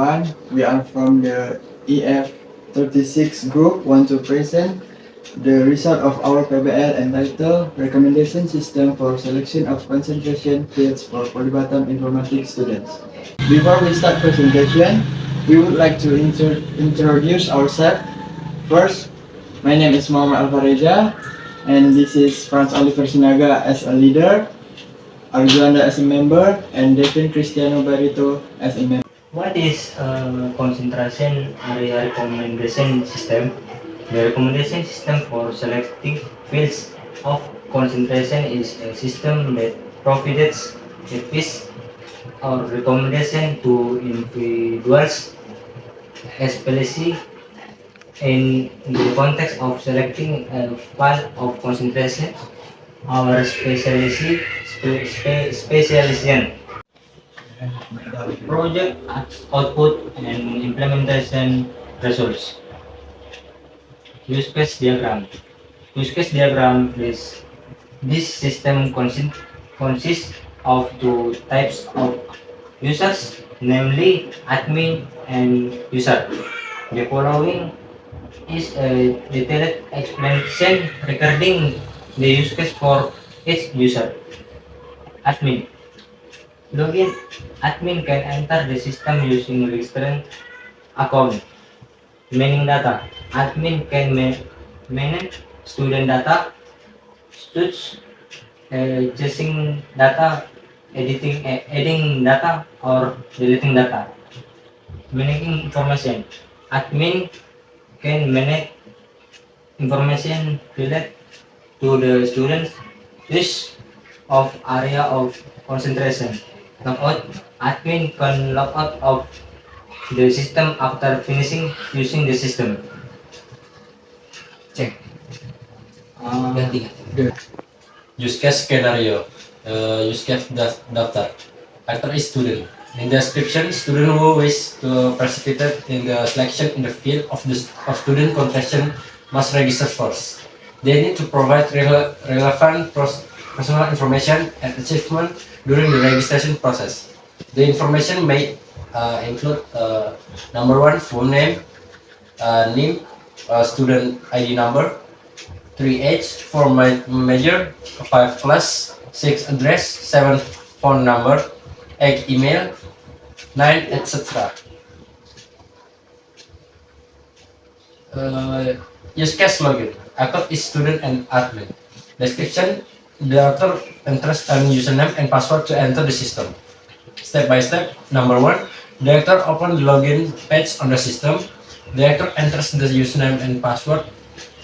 everyone. We are from the EF36 group want to present the result of our PBL entitled Recommendation System for Selection of Concentration Fields for Polybatam Informatics Students. Before we start presentation, we would like to introduce ourselves. First, my name is Muhammad Alfareja, and this is Franz Oliver Sinaga as a leader, Arjuanda as a member, and Devin Cristiano Barito as a member. What is a concentration area recommendation system? The recommendation system for selecting fields of concentration is a system that provides advice or recommendation to individuals, especially in the context of selecting a file of concentration or specialization. Project output and implementation results. Use case diagram. Use case diagram is this system consists of two types of users, namely admin and user. The following is a detailed explanation regarding the use case for each user. Admin. Login. Admin can enter the system using registered account. Managing data. Admin can manage student data, students chasing data, adding data, or deleting data. Managing information. Admin can manage information related to the students' list of area of concentration. Logout. Admin can log out of the system after finishing using the system. Check. Use case scenario. Use case daftar. Actor is student. In the description, student who wish to participate in the selection in the field of student concentration must register first. They need to provide relevant personal information and achievement during the registration process. The information may include number 1, full name, name, student ID number, 3 age, 4 major, 5 class, 6 address, 7 phone number, 8 email, 9 etc. Use case login. Actor is student and admin. Description: the actor enters a username and password to enter the system. Step by step. Number 1. The actor opens the login page on the system. The actor enters the username and password.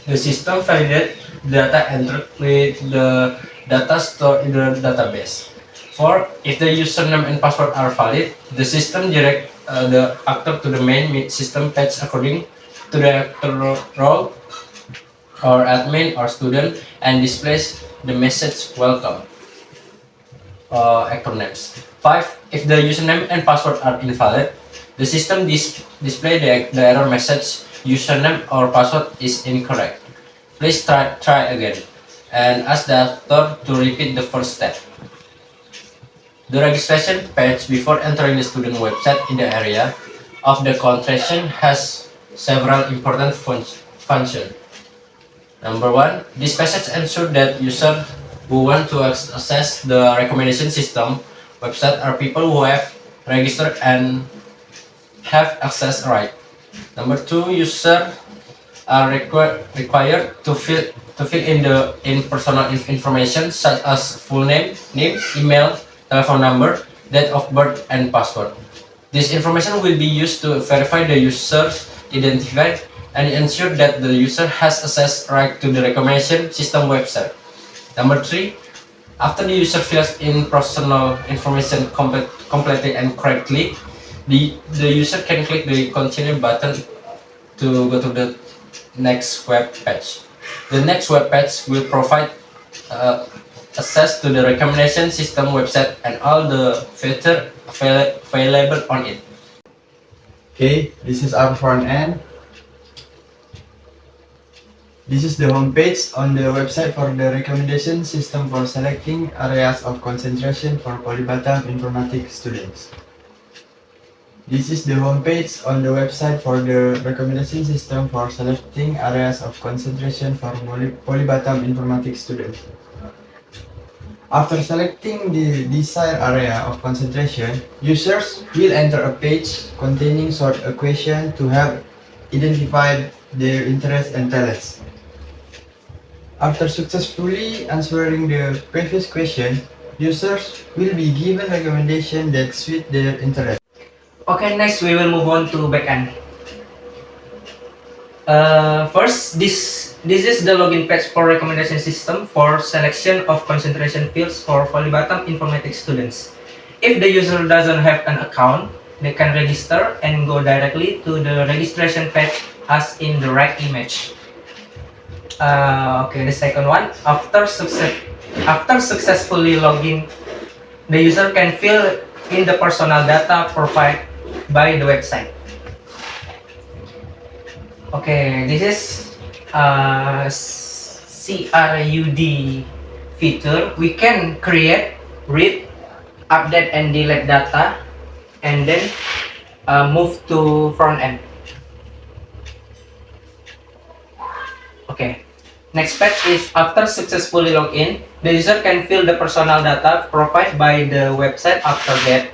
The system validates data entered with the data stored in the database. 4. If the username and password are valid, the system directs the actor to the main system page according to the actor role or admin or student and displays the message welcome. Actor names. 5. If the username and password are invalid, the system display the error message username or password is incorrect. Please try again and ask the actor to repeat the first step. The registration page before entering the student website in the area of the concentration has several important functions. Number 1, this page ensures that users who want to access the recommendation system website are people who have registered and have access right. Number 2, users are required to fill in personal information such as full name, email, telephone number, date of birth, and password. This information will be used to verify the user's identity and ensure that the user has access right to the recommendation system website. Number 3, after the user fills in personal information completely and correctly, the user can click the continue button to go to the next web page. The next web page will provide access to the recommendation system website and all the features available on it. Okay, this is our front end. This is the homepage on the website for the recommendation system for selecting areas of concentration for Polybatam Informatics students. This is the homepage on the website for the recommendation system for selecting areas of concentration for Polybatam informatics students. After selecting the desired area of concentration, users will enter a page containing short equation to help identify their interests and talents. After successfully answering the previous question, users will be given recommendations that suit their interest. Okay, next we will move on to backend. First, this is the login page for recommendation system for selection of concentration fields for Polybatam informatics students. If the user doesn't have an account, they can register and go directly to the registration page as in the right image. Okay, the second one, after successfully logging, the user can fill in the personal data provided by the website. Okay, this is CRUD feature. We can create, read, update and delete data, and then move to front end. Okay, next page is after successfully log in, the user can fill the personal data provided by the website. After that,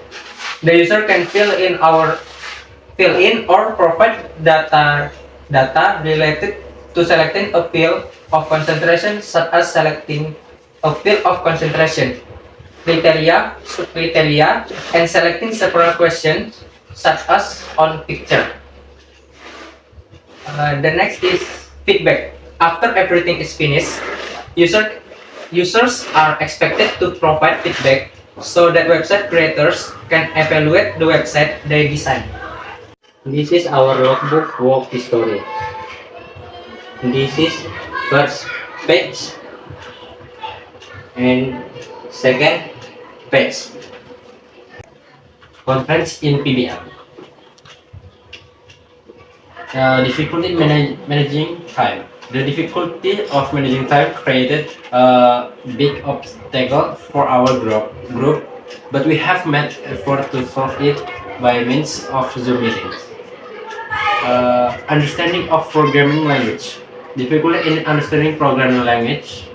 the user can fill in or provide data related to selecting a field of concentration, such as selecting a field of concentration, criteria, subcriteria, and selecting several questions, such as on picture. The next is feedback. After everything is finished, users are expected to provide feedback so that website creators can evaluate the website they design. This is our logbook work history. This is first page and second page. Conference in PBL. Difficulty managing time. The difficulty of managing time created a big obstacle for our group, but we have made effort to solve it by means of Zoom meetings. Understanding of programming language. Difficulty in understanding programming language.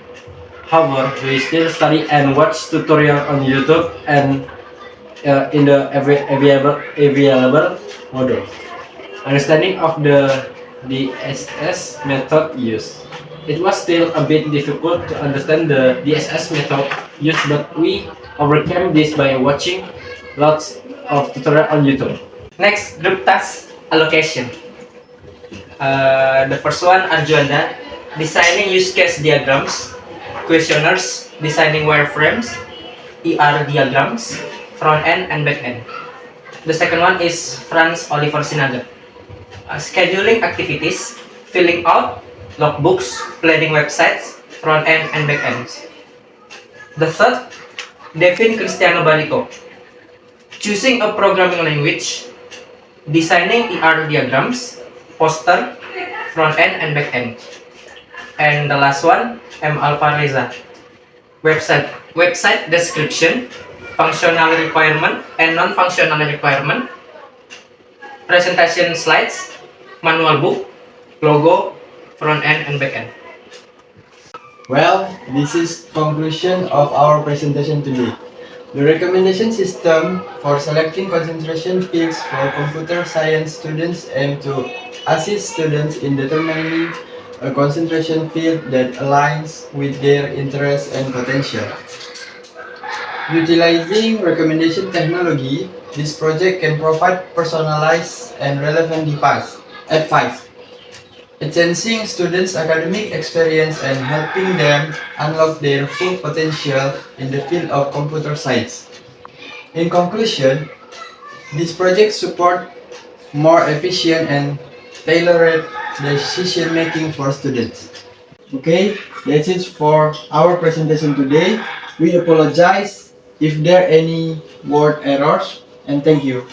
However, we still study and watch tutorial on YouTube and in the available model. Understanding of the DSS method used. It was still a bit difficult to understand the DSS method used, but we overcame this by watching lots of tutorial on YouTube. Next, group task allocation. The first one, Arjuanda, designing use case diagrams, questionnaires, designing wireframes, ER diagrams, front end and back end. The second one is Franz Oliver Sinaga, scheduling activities, filling out logbooks, planning websites, front end and back ends. The third, Devin Cristiano Balico, choosing a programming language, designing ER diagrams, poster, front end and back end. And the last one, M. Alfa Reza, website description, functional requirement and non-functional requirement, presentation slides, manual book, logo, front end and back end. Well, this is conclusion of our presentation today. The recommendation system for selecting concentration fields for computer science students aim to assist students in determining a concentration field that aligns with their interests and potential. Utilizing recommendation technology, this project can provide personalized and relevant advice, enhancing students' academic experience and helping them unlock their full potential in the field of computer science. In conclusion, this project supports more efficient and tailored decision making for students. Okay, that's it for our presentation today. We apologize if there are any word errors and thank you.